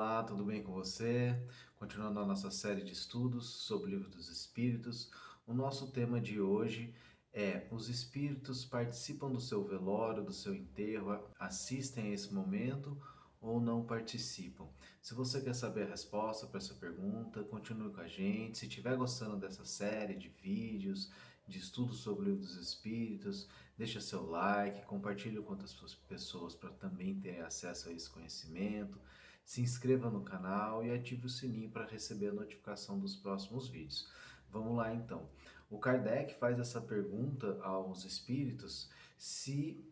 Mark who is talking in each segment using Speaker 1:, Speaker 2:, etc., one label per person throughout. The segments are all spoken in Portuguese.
Speaker 1: Olá, tudo bem com você? Continuando a nossa série de estudos sobre o Livro dos Espíritos, o nosso tema de hoje é: os espíritos participam do seu velório, do seu enterro, assistem a esse momento ou não participam? Se você quer saber a resposta para essa pergunta, continue com a gente. Se estiver gostando dessa série de vídeos, de estudos sobre o Livro dos Espíritos, deixa seu like, compartilhe com outras pessoas para também terem acesso a esse conhecimento. Se inscreva no canal e ative o sininho para receber a notificação dos próximos vídeos. Vamos lá então. O Kardec faz essa pergunta aos espíritos se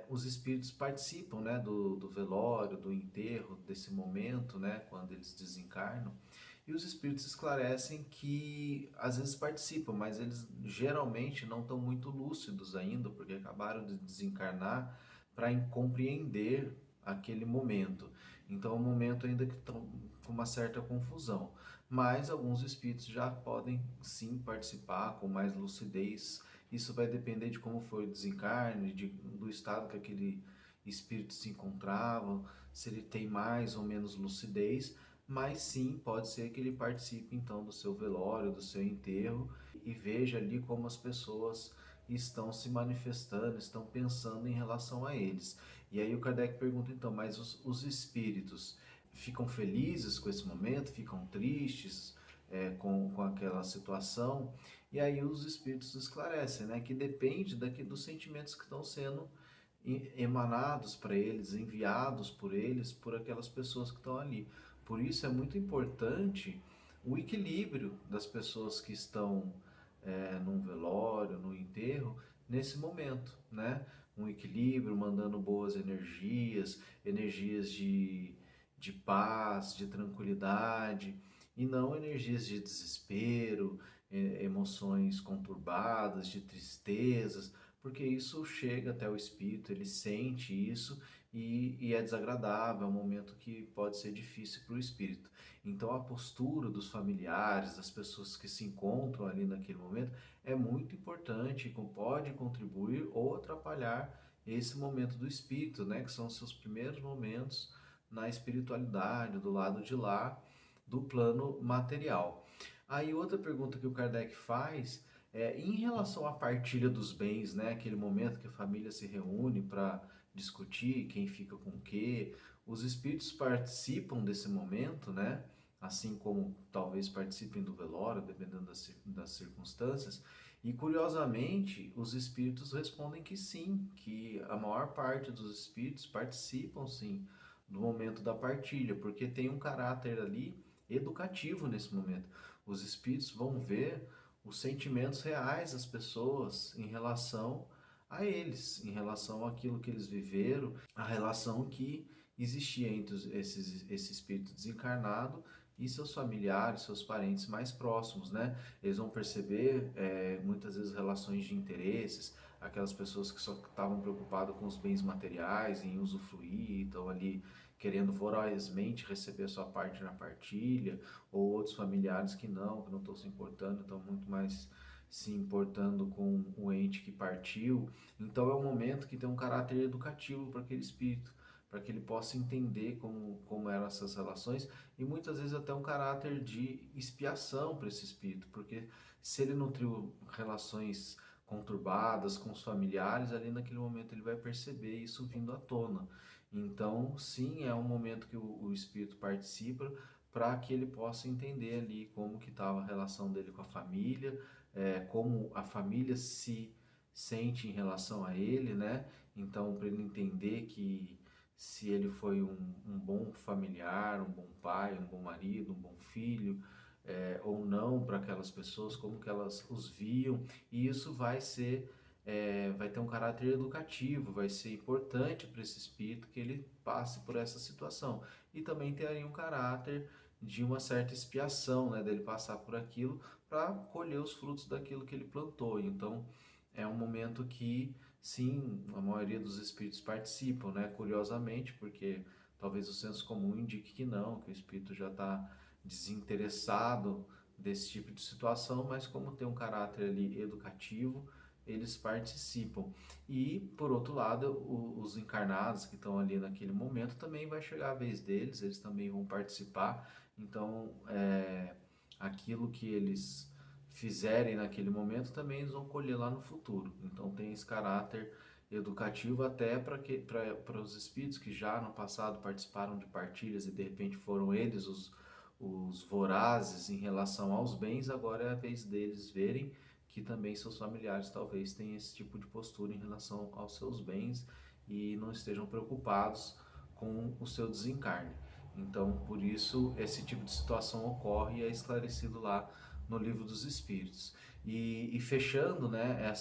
Speaker 1: os espíritos participam, né, do velório, do enterro, desse momento, né, quando eles desencarnam. E os espíritos esclarecem que às vezes participam, mas eles geralmente não estão muito lúcidos ainda, porque acabaram de desencarnar para compreender aquele momento. Então é um momento ainda que estão com uma certa confusão. Mas alguns espíritos já podem sim participar com mais lucidez. Isso vai depender de como foi o desencarne, do estado que aquele espírito se encontrava, se ele tem mais ou menos lucidez, mas sim, pode ser que ele participe então do seu velório, do seu enterro e veja ali como as pessoas estão se manifestando, estão pensando em relação a eles. E aí o Kardec pergunta então, mas os espíritos ficam felizes com esse momento, ficam tristes com aquela situação? E aí os espíritos esclarecem, né, que depende dos sentimentos que estão sendo emanados para eles, enviados por eles, por aquelas pessoas que estão ali. Por isso é muito importante o equilíbrio das pessoas que estão num velório, no enterro, nesse momento, né? Um equilíbrio, mandando boas energias, energias de paz, de tranquilidade, e não energias de desespero, emoções conturbadas, de tristezas, porque isso chega até o espírito, ele sente isso e é desagradável, é um momento que pode ser difícil para o espírito. Então a postura dos familiares, das pessoas que se encontram ali naquele momento, é muito importante e pode contribuir ou atrapalhar esse momento do espírito, né, que são os seus primeiros momentos na espiritualidade, do lado de lá, do plano material. Aí outra pergunta que o Kardec faz em relação à partilha dos bens, né, aquele momento que a família se reúne para discutir quem fica com o quê, os espíritos participam desse momento, né, assim como talvez participem do velório, dependendo das circunstâncias. E curiosamente, os espíritos respondem que sim, que a maior parte dos espíritos participam sim do momento da partilha, porque tem um caráter ali educativo nesse momento. Os espíritos vão ver os sentimentos reais das pessoas em relação a eles, em relação àquilo que eles viveram, a relação que existia entre esse espírito desencarnado e seus familiares, seus parentes mais próximos, né? Eles vão perceber muitas vezes relações de interesses, aquelas pessoas que só estavam preocupadas com os bens materiais, em usufruir, estão ali querendo vorazmente receber a sua parte na partilha, ou outros familiares que não estão se importando, estão muito mais se importando com o ente que partiu. Então é um momento que tem um caráter educativo para aquele espírito, para que ele possa entender como eram essas relações e muitas vezes até um caráter de expiação para esse espírito, porque se ele nutriu relações conturbadas com os familiares, ali naquele momento ele vai perceber isso vindo à tona. Então, sim, é um momento que o espírito participa para que ele possa entender ali como que estava a relação dele com a família, como a família se sente em relação a ele, né? Então, para ele entender que se ele foi um bom familiar, um bom pai, um bom marido, um bom filho, ou não para aquelas pessoas, como que elas os viam, e isso vai ter um caráter educativo, vai ser importante para esse espírito que ele passe por essa situação. E também teria um caráter de uma certa expiação, né, dele passar por aquilo para colher os frutos daquilo que ele plantou. Então, é um momento que, sim, a maioria dos espíritos participam, né, curiosamente, porque talvez o senso comum indique que não, que o espírito já está desinteressado desse tipo de situação, mas como tem um caráter ali educativo, eles participam. E, por outro lado, os encarnados que estão ali naquele momento também vai chegar a vez deles, eles também vão participar. Então, aquilo que eles fizerem naquele momento também eles vão colher lá no futuro. Então, tem esse caráter educativo até para os espíritos que já no passado participaram de partilhas e de repente foram eles os vorazes em relação aos bens, agora é a vez deles verem que também seus familiares talvez tenham esse tipo de postura em relação aos seus bens e não estejam preocupados com o seu desencarne. Então, por isso, esse tipo de situação ocorre e é esclarecido lá no Livro dos Espíritos. E fechando, né,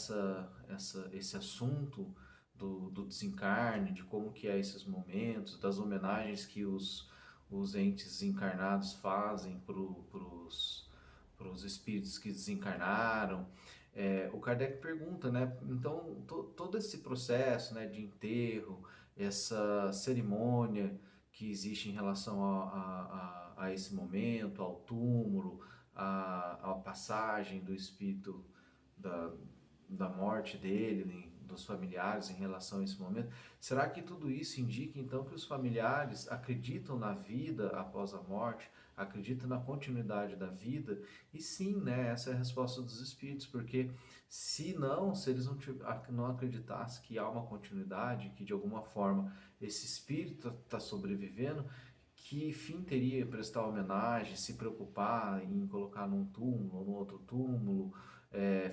Speaker 1: esse assunto do desencarne, de como que é esses momentos, das homenagens que os entes encarnados fazem para os espíritos que desencarnaram. O Kardec pergunta, né? Então, todo esse processo, né, de enterro, essa cerimônia que existe em relação a esse momento, ao túmulo, a passagem do espírito da, da morte dele, né, dos familiares em relação a esse momento. Será que tudo isso indica então que os familiares acreditam na vida após a morte, acreditam na continuidade da vida? E sim, né, essa é a resposta dos espíritos, porque se eles não acreditassem que há uma continuidade, que de alguma forma esse espírito está sobrevivendo, que fim teria prestar homenagem, se preocupar em colocar num túmulo ou no outro túmulo,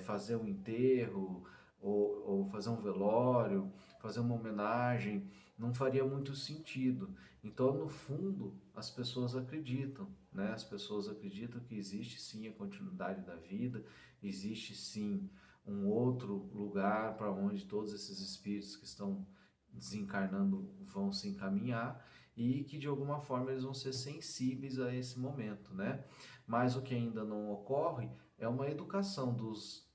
Speaker 1: fazer um enterro ou fazer um velório, fazer uma homenagem, não faria muito sentido. Então, no fundo, as pessoas acreditam, né? As pessoas acreditam que existe sim a continuidade da vida, existe sim um outro lugar para onde todos esses espíritos que estão desencarnando vão se encaminhar e que de alguma forma eles vão ser sensíveis a esse momento, né? Mas o que ainda não ocorre é uma educação dos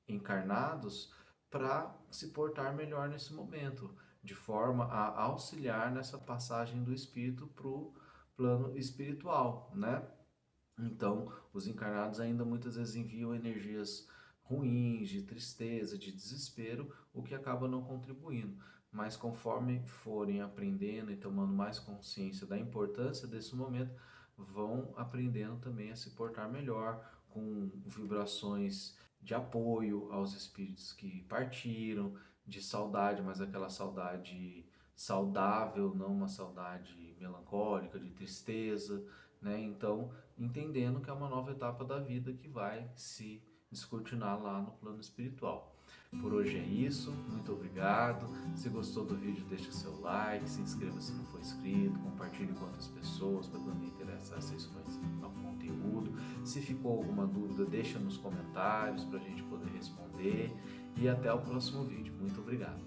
Speaker 1: encarnados para se portar melhor nesse momento, de forma a auxiliar nessa passagem do espírito para o plano espiritual, né? Então, os encarnados ainda muitas vezes enviam energias ruins, de tristeza, de desespero, o que acaba não contribuindo. Mas conforme forem aprendendo e tomando mais consciência da importância desse momento, vão aprendendo também a se portar melhor, com vibrações de apoio aos espíritos que partiram, de saudade, mas aquela saudade saudável, não uma saudade melancólica, de tristeza, né? Então, entendendo que é uma nova etapa da vida que vai se descortinar lá no plano espiritual. Por hoje é isso, muito obrigado. Se gostou do vídeo, deixe seu like, se inscreva se não for inscrito, compartilhe com outras pessoas para também ter acesso ao conteúdo. Se ficou alguma dúvida, deixa nos comentários para a gente poder responder. E até o próximo vídeo. Muito obrigado.